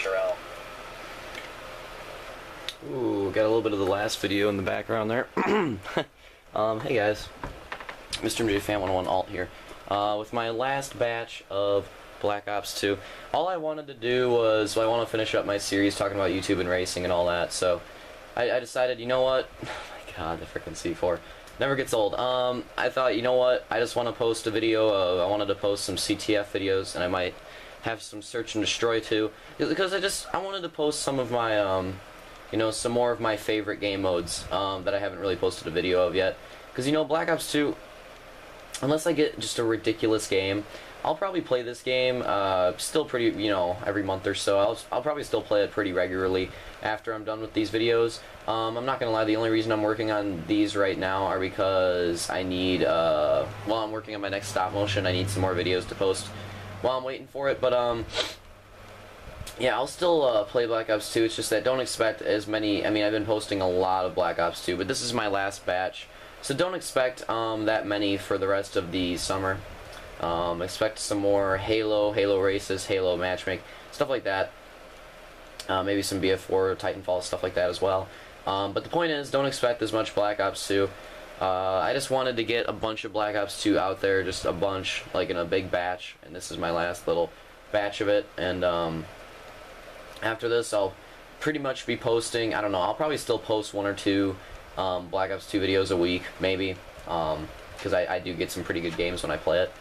HRL. Ooh, got a little bit of the last video in the background there. Hey guys, Mr. MJ Fan 101 Alt here. With my last batch of Black Ops 2, all I wanted to do was, I want to finish up my series talking about YouTube and racing and all that, so I decided, you know what, oh my god, the frickin' C4, never gets old. I thought, you know what, I just want to post a video of, I wanted to post some CTF videos, and I might have some search and destroy too, because I wanted to post some of my, you know, some more of my favorite game modes that I haven't really posted a video of yet. Because, you know, Black Ops 2, unless I get just a ridiculous game, I'll probably play this game still pretty, you know, every month or so. I'll probably still play it pretty regularly after I'm done with these videos. I'm not going to lie, the only reason I'm working on these right now are because I need, while I'm working on my next stop motion, I need some more videos to post while I'm waiting for it. But, yeah, I'll still play Black Ops 2, it's just that don't expect as many, I mean, I've been posting a lot of Black Ops 2, but this is my last batch, so don't expect that many for the rest of the summer. Expect some more Halo races, Halo matchmaking, stuff like that. Maybe some BF4, Titanfall, stuff like that as well. But the point is, don't expect as much Black Ops 2. I just wanted to get a bunch of Black Ops 2 out there, just a bunch, like in a big batch, and this is my last little batch of it, and after this, I'll pretty much be posting, I don't know, I'll probably still post one or two Black Ops 2 videos a week, maybe, because I do get some pretty good games when I play it.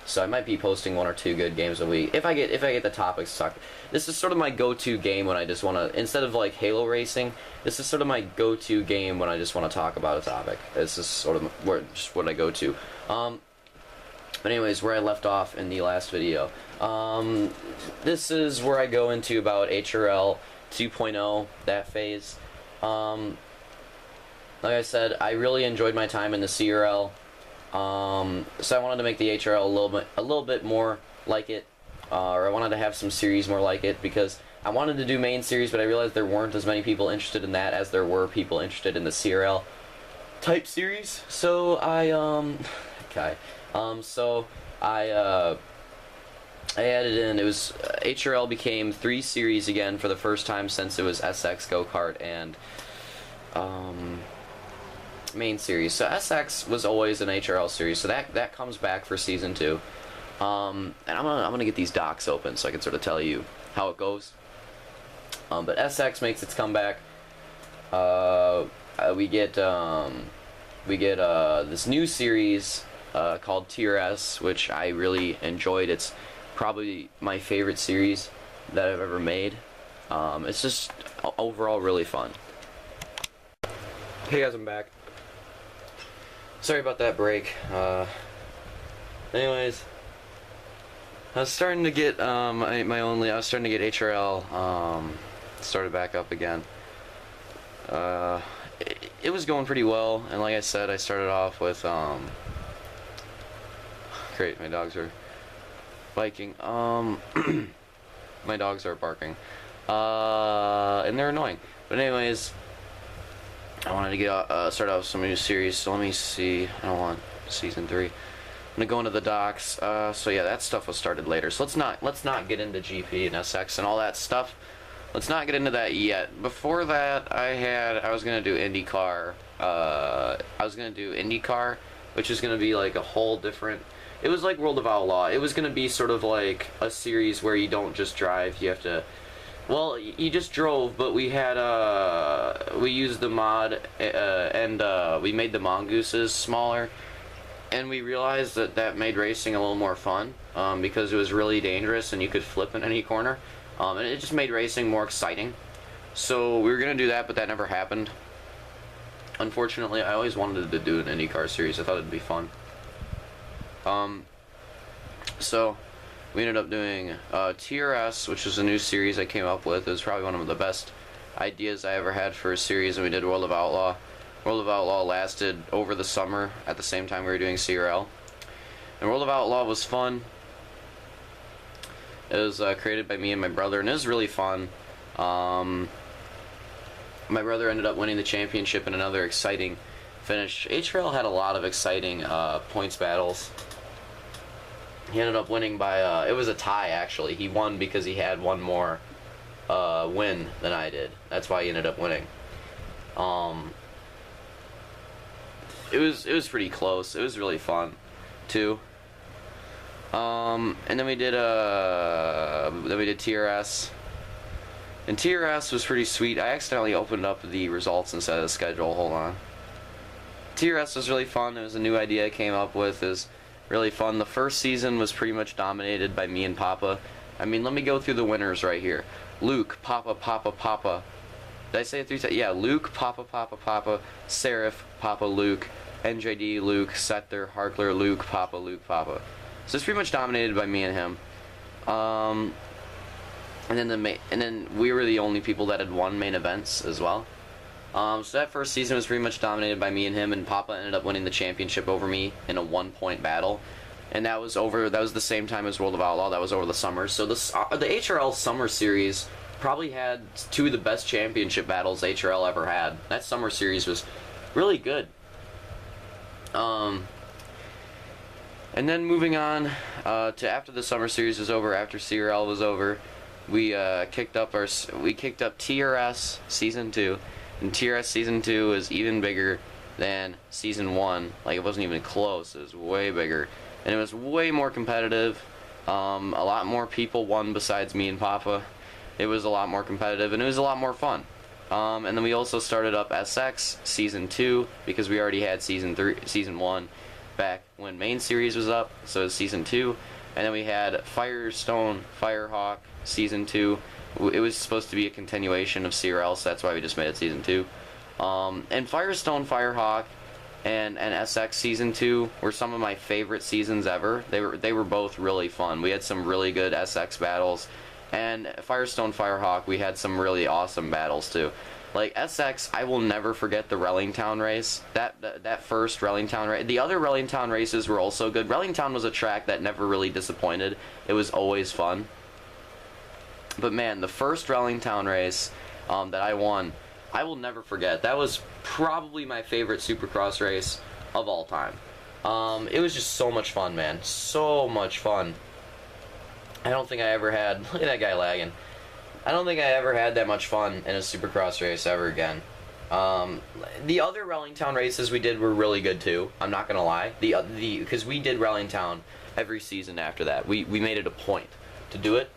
So I might be posting one or two good games a week, if I get the topics to talk. This is sort of my go-to game when I just want to, instead of like Halo racing, this is sort of my go-to game when I just want to talk about a topic. This is sort of just what I go to. But anyways, where I left off in the last video, this is where I go into about HRL 2.0, that phase. Like I said, I really enjoyed my time in the CRL, so I wanted to make the HRL a little bit more like it, or I wanted to have some series more like it, because I wanted to do main series, but I realized there weren't as many people interested in that as there were people interested in the CRL type series, so I, okay. So I added in, it was, HRL became 3 series again for the first time since it was SX Go-Kart and, main series. So SX was always an HRL series, so that comes back for season 2. And I'm gonna get these docs open so I can sort of tell you how it goes. But SX makes its comeback. We get this new series called TRS, which I really enjoyed. It's probably my favorite series that I've ever made. It's just overall really fun. Hey guys, I'm back. Sorry about that break. Anyways, I was starting to get I was starting to get HRL started back up again. It was going pretty well, and like I said, I started off with great, my dogs are biking. My dogs are barking. And they're annoying. But anyways, I wanted to get start out with some new series, so let me see. I don't want season 3. I'm gonna go into the docs. So yeah, that stuff was started later. So let's not get into GP and SX and all that stuff. Let's not get into that yet. Before that, I was gonna do IndyCar. Which is gonna be like a whole different. It was like World of Outlaw. It was gonna be sort of like a series where you don't just drive. You have to. Well, you just drove, but we had we used the mod and we made the mongooses smaller, and we realized that made racing a little more fun because it was really dangerous and you could flip in any corner, and it just made racing more exciting. So we were gonna do that, but that never happened. Unfortunately, I always wanted to do an IndyCar series. I thought it'd be fun. So we ended up doing TRS, which is a new series I came up with. It was probably one of the best ideas I ever had for a series, and we did World of Outlaw. World of Outlaw lasted over the summer at the same time we were doing CRL. And World of Outlaw was fun. It was created by me and my brother, and it was really fun. My brother ended up winning the championship in another exciting finish. HRL had a lot of exciting points battles. He ended up winning by, it was a tie actually. He won because he had one more win than I did. That's why he ended up winning. It was pretty close. It was really fun, too. And then we did TRS. And TRS was pretty sweet. I accidentally opened up the results instead of the schedule. Hold on. TRS was really fun. It was a new idea I came up with. It was really fun. The first season was pretty much dominated by me and Papa. I mean, let me go through the winners right here. Luke, Papa, Papa, Papa. Did I say it 3 times? Yeah, Luke, Papa, Papa, Papa, Seraph, Papa, Luke, NJD, Luke, Sether, Harkler, Luke, Papa, Luke, Papa. So it's pretty much dominated by me and him. And then we were the only people that had won main events as well. So that first season was pretty much dominated by me and him, and Papa ended up winning the championship over me in a 1-point battle. And that was the same time as World of Outlaw. That was over the summer. So the HRL Summer Series probably had 2 of the best championship battles HRL ever had. That Summer Series was really good. And then moving on to after the Summer Series was over, after CRL was over, we kicked up TRS Season 2, and TRS Season 2 was even bigger than Season 1. Like, it wasn't even close. It was way bigger, and it was way more competitive. A lot more people won besides me and Papa. It was a lot more competitive, and it was a lot more fun. And then we also started up SX Season 2 because we already had Season 1 back when main series was up, so it was Season 2. And then we had Firestone Firehawk Season 2. It was supposed to be a continuation of CRL, so that's why we just made it Season 2. And Firestone Firehawk and SX Season 2 were some of my favorite seasons ever. They were both really fun. We had some really good SX battles, and Firestone Firehawk, we had some really awesome battles too. Like SX, I will never forget the Rellingtown race. That first Rellingtown race. The other Rellingtown races were also good. Rellingtown was a track that never really disappointed. It was always fun. But man, the first Rellingtown race that I won, I will never forget. That was probably my favorite Supercross race of all time. It was just so much fun, man. So much fun. I don't think I ever had... Look at that guy lagging. I don't think I ever had that much fun in a Supercross race ever again. The other Rellingtown races we did were really good too. I'm not gonna lie. Because we did Rellingtown every season after that. We made it a point to do it,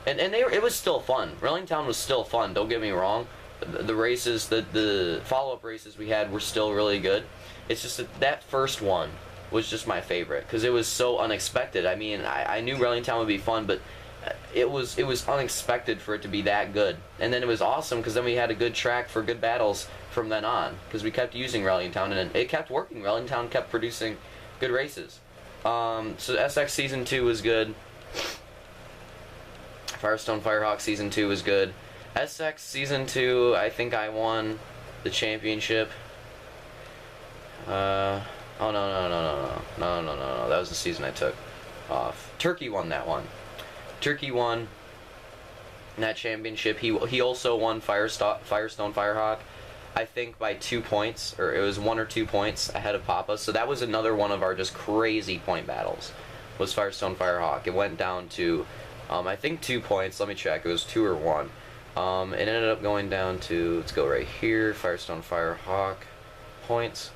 and it was still fun. Rellingtown was still fun. Don't get me wrong. The races, the follow-up races we had were still really good. It's just that first one was just my favorite because it was so unexpected. I mean, I knew Rellingtown would be fun, but it was unexpected for it to be that good. And then it was awesome because then we had a good track for good battles from then on because we kept using Rellingtown and it kept working. Rellingtown kept producing good races. So SX Season 2 was good. Firestone Firehawk Season 2 was good. SX Season 2, I think I won the championship. Oh, no. That was the season I took off. Turkey won that one. Turkey won that championship. He also won Firestone Firehawk, I think by 2 points, or it was 1 or 2 points ahead of Papa. So that was another one of our just crazy point battles, was Firestone Firehawk. It went down to, I think 2 points. Let me check. It was 2 or 1. It ended up going down to, let's go right here, Firestone Firehawk points.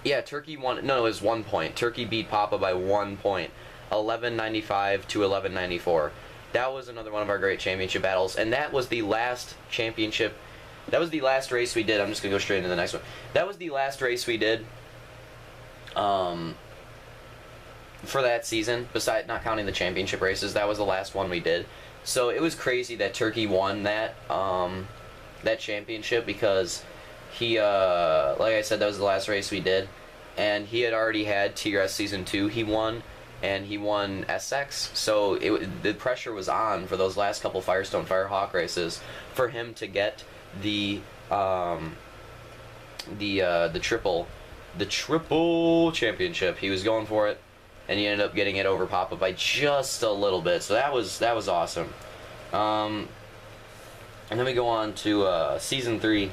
Yeah, Turkey won. No, it was 1 point. Turkey beat Papa by 1 point. 1195 to 1194. That was another one of our great championship battles, and that was the last championship. That was the last race we did. I'm just gonna go straight into the next one. That was the last race we did for that season. Besides, not counting the championship races, that was the last one we did. So it was crazy that Turkey won that that championship because he, like I said, that was the last race we did, and he had already had TRS Season 2. He won. And he won SX, so the pressure was on for those last couple Firestone Firehawk races for him to get the triple championship. He was going for it, and he ended up getting it over Papa by just a little bit. So that was awesome. And then we go on to Season 3,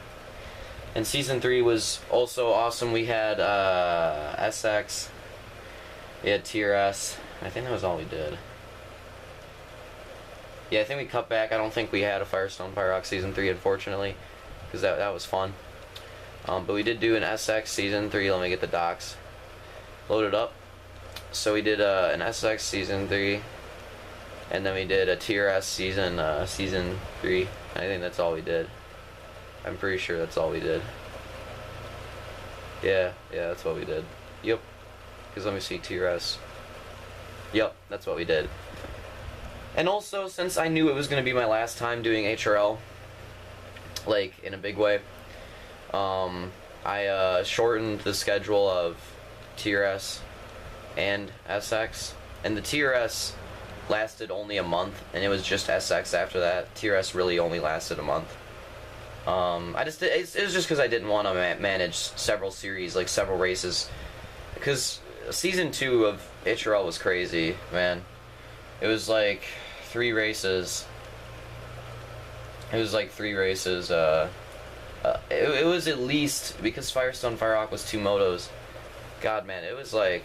and Season 3 was also awesome. We had SX. We had TRS. I think that was all we did. Yeah, I think we cut back. I don't think we had a Firestone Firerock Season 3, unfortunately, because that was fun. But we did do an SX Season 3. Let me get the docs loaded up. So we did an SX Season 3, and then we did a TRS Season 3. I think that's all we did. I'm pretty sure that's all we did. Yeah, that's what we did. Yep. Because let me see, TRS. Yep, that's what we did. And also, since I knew it was going to be my last time doing HRL, like, in a big way, I shortened the schedule of TRS and SX. And the TRS lasted only a month, and it was just SX after that. TRS really only lasted a month. It was just because I didn't want to manage several series, like several races. Because Season 2 of HRL was crazy, man. It was like 3 races. It was like 3 races. It was at least, because Firestone Firerock was 2 motos. God, man, it was like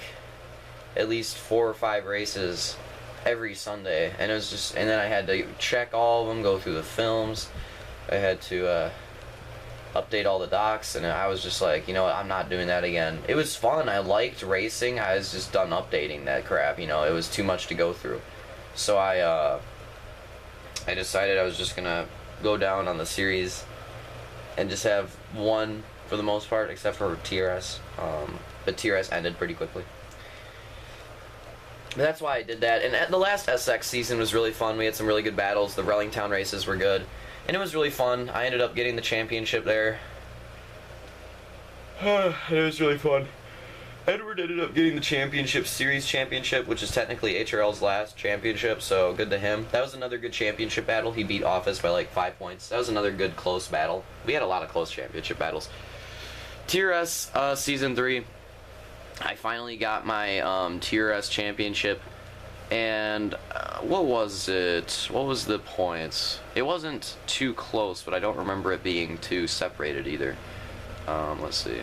at least 4 or 5 races every Sunday, and it was just, and then I had to check all of them, go through the films. I had to update all the docs, and I was just like, you know what, I'm not doing that again. It was fun. I liked racing. I was just done updating that crap. You know, it was too much to go through. So I decided I was just gonna go down on the series and just have one for the most part, except for TRS. But TRS ended pretty quickly. But that's why I did that. And the last SX season was really fun. We had some really good battles. The Rellingtown races were good. And it was really fun. I ended up getting the championship there. It was really fun. Edward ended up getting the championship, series championship, which is technically HRL's last championship, so good to him. That was another good championship battle. He beat Office by like 5 points. That was another good close battle. We had a lot of close championship battles. TRS Season 3. I finally got my TRS championship. And what was it? What was the points? It wasn't too close, but I don't remember it being too separated either. Let's see.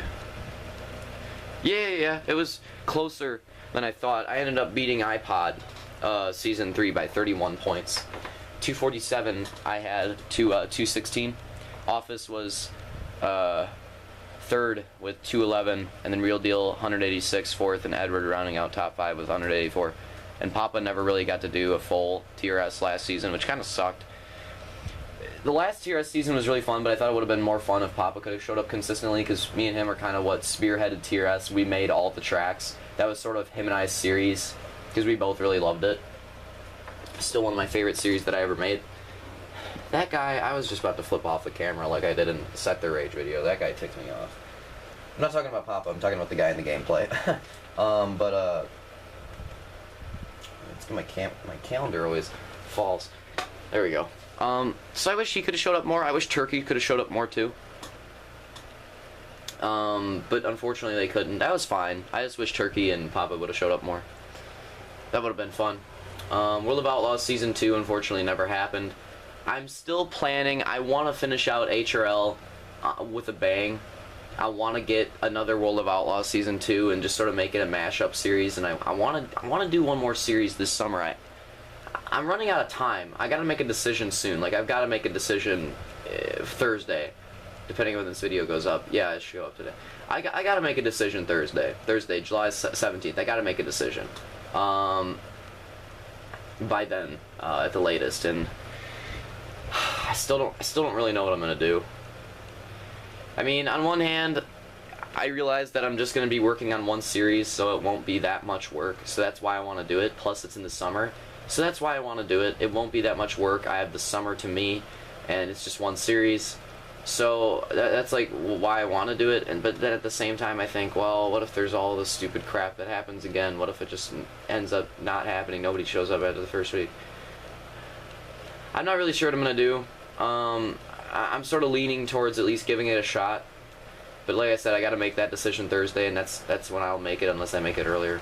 Yeah, it was closer than I thought. I ended up beating iPod Season 3 by 31 points. 247 I had to 216. Office was third with 211, and then Real Deal 186 fourth, and Edward rounding out top 5 with 184. And Papa never really got to do a full TRS last season, which kind of sucked. The last TRS season was really fun, but I thought it would have been more fun if Papa could have showed up consistently, because me and him are kind of what spearheaded TRS. We made all the tracks. That was sort of him and I's series, because we both really loved it. Still one of my favorite series that I ever made. That guy, I was just about to flip off the camera like I did in the Set the Rage video. That guy ticked me off. I'm not talking about Papa, I'm talking about the guy in the gameplay. My calendar always falls. There we go. So I wish he could have showed up more. I wish Turkey could have showed up more too. But unfortunately they couldn't. That was fine. I just wish Turkey and Papa would have showed up more. That would have been fun. World of Outlaws Season 2 unfortunately never happened. I'm still planning. I want to finish out HRL with a bang. I want to get another World of Outlaws Season 2 and just sort of make it a mashup series. And I want to do one more series this summer. I'm running out of time. I got to make a decision soon. Like, I've got to make a decision Thursday, depending on when this video goes up. Yeah, it should go up today. I got to make a decision Thursday, July 17th. I got to make a decision by then at the latest. And I still don't really know what I'm gonna do. I mean, on one hand, I realize that I'm just going to be working on one series, so it won't be that much work. So that's why I want to do it. Plus, it's in the summer. So that's why I want to do it. It won't be that much work. I have the summer to me, and it's just one series. So that's like why I want to do it. But then at the same time, I think, well, what if there's all this stupid crap that happens again? What if it just ends up not happening? Nobody shows up after the first week. I'm not really sure what I'm going to do. I'm sort of leaning towards at least giving it a shot. But like I said, I got to make that decision Thursday, and that's when I'll make it, unless I make it earlier.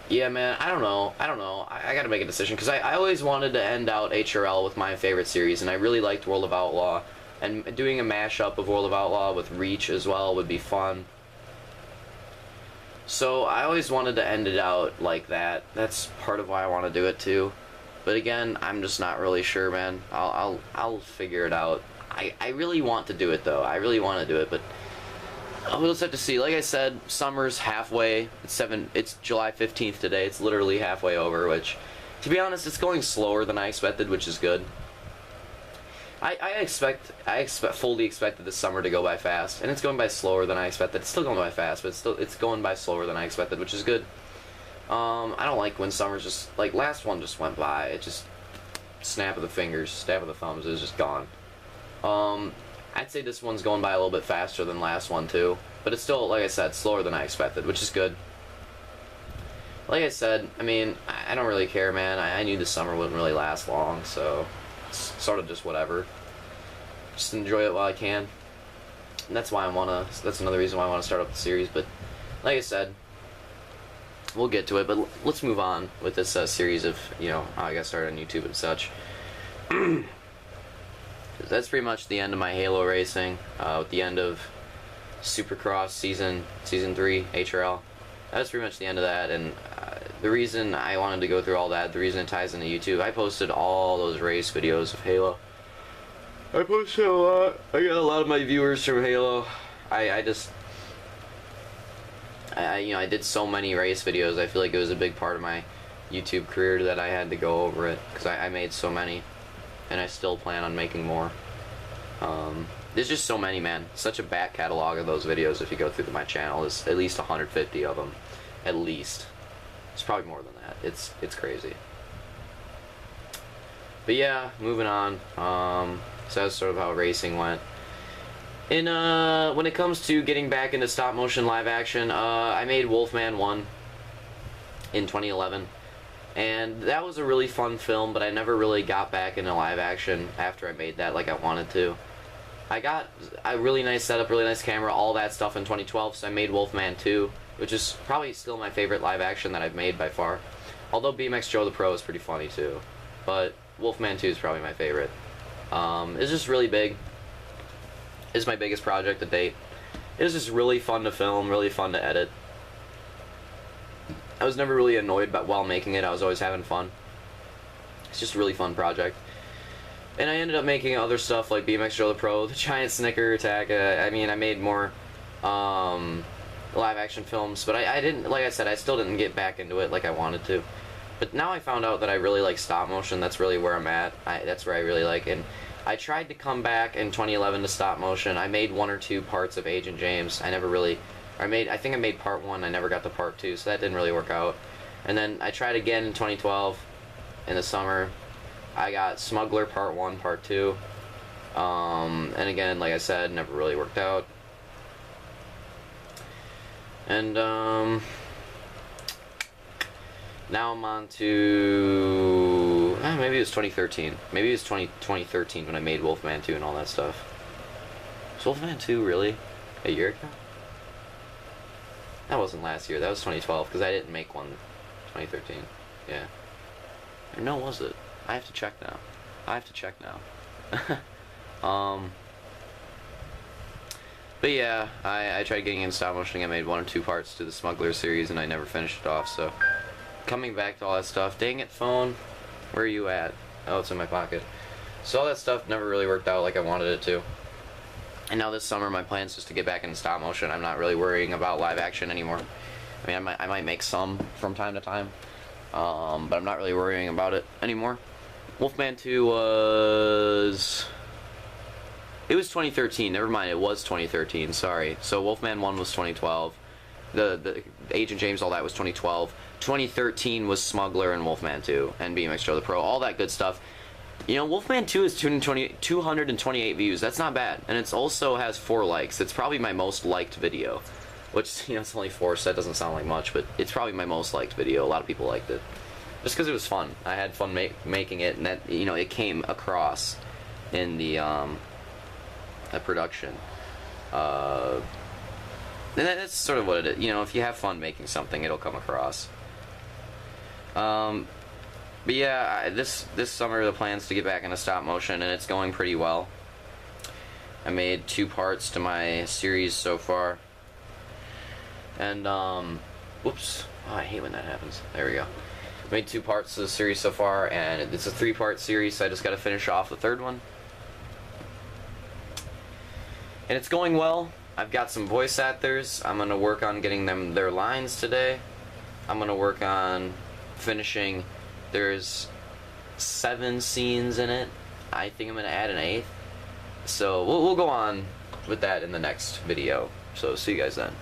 Yeah, man, I don't know. I got to make a decision, because I always wanted to end out HRL with my favorite series, and I really liked World of Outlaw. And doing a mashup of World of Outlaw with Reach as well would be fun. So I always wanted to end it out like that. That's part of why I want to do it too. But again, I'm just not really sure, man. I'll figure it out. I really want to do it though. I really want to do it, but we'll just have to see. Like I said, summer's halfway. It's July 15th today. It's literally halfway over, which, to be honest, it's going slower than I expected, which is good. I fully expected this summer to go by fast, and it's going by slower than I expected. It's still going by fast, but it's going by slower than I expected, which is good. I don't like when summer's just, like, last one just went by. It just, snap of the fingers, stab of the thumbs, it was just gone. I'd say this one's going by a little bit faster than last one too, but it's still, like I said, slower than I expected, which is good. Like I said, I mean, I don't really care, man. I knew the summer wouldn't really last long, so it's sort of just whatever. Just enjoy it while I can. And that's why that's another reason why I want to start up the series, but like I said, we'll get to it, but let's move on with this series of, you know, how I got started on YouTube and such. That's pretty much the end of my Halo racing, with the end of Supercross season 3 HRL. That's pretty much the end of that, and the reason I wanted to go through all that, the reason it ties into YouTube, I posted all those race videos of Halo. I posted a lot. I got a lot of my viewers from Halo. I did so many race videos. I feel like it was a big part of my YouTube career that I had to go over it, because I made so many. And I still plan on making more. There's just so many, man. Such a back catalog of those videos. If you go through my channel, there's at least 150 of them, at least. It's probably more than that. It's crazy. But yeah, moving on. So that's sort of how racing went. And when it comes to getting back into stop motion live action, I made Wolfman 1 in 2011. And that was a really fun film, but I never really got back into live action after I made that like I wanted to. I got a really nice setup, really nice camera, all that stuff in 2012, so I made Wolfman 2, which is probably still my favorite live action that I've made by far. Although BMX Joe the Pro is pretty funny too. But Wolfman 2 is probably my favorite. It's just really big. It's my biggest project to date. It was just really fun to film, really fun to edit. I was never really annoyed while making it. I was always having fun. It's just a really fun project. And I ended up making other stuff like BMX Joe the Pro, the Giant Snicker Attack. I mean, I made more live action films, but I didn't, like I said, I still didn't get back into it like I wanted to. But now I found out that I really like stop motion. That's really where I'm at. That's where I really like it. And I tried to come back in 2011 to stop motion. I made 1 or 2 parts of Agent James. I never really... I think I made part 1, I never got to part 2, so that didn't really work out. And then I tried again in 2012, in the summer. I got Smuggler part 1, part 2. And again, like I said, never really worked out. And now I'm on to... maybe it was 2013. Maybe it was 2013 when I made Wolfman 2 and all that stuff. Was Wolfman 2 really a year ago? That wasn't last year, that was 2012, because I didn't make one 2013. Yeah. Or no, was it? I have to check now. But yeah, I tried getting in stop motion. I made 1 or 2 parts to the Smuggler series, and I never finished it off, so... Coming back to all that stuff. Dang it, phone. Where are you at? Oh, it's in my pocket. So all that stuff never really worked out like I wanted it to. And now this summer, my plan is just to get back into stop motion. I'm not really worrying about live action anymore. I mean, I might make some from time to time, but I'm not really worrying about it anymore. Wolfman 2 was... It was 2013. Never mind, it was 2013. Sorry. So Wolfman 1 was 2012. The Agent James, all that was 2012. 2013 was Smuggler and Wolfman 2 and BMX Joe the Pro. All that good stuff. You know, Wolfman 2 is 228 views. That's not bad. And it also has 4 likes. It's probably my most liked video. Which, you know, it's only 4, so that doesn't sound like much, but it's probably my most liked video. A lot of people liked it. Just because it was fun. I had fun making it, and that, you know, it came across in the production. And that's sort of what it is. You know, if you have fun making something, it'll come across. But yeah, this summer the plan's to get back into stop motion, and it's going pretty well. I made 2 parts to my series so far. And, whoops. Oh, I hate when that happens. There we go. made 2 parts to the series so far, and it's a 3-part series, so I just got to finish off the 3rd one. And it's going well. I've got some voice actors. I'm going to work on getting them their lines today. I'm going to work on finishing. There's 7 scenes in it. I think I'm going to add an 8th. So we'll go on with that in the next video. So see you guys then.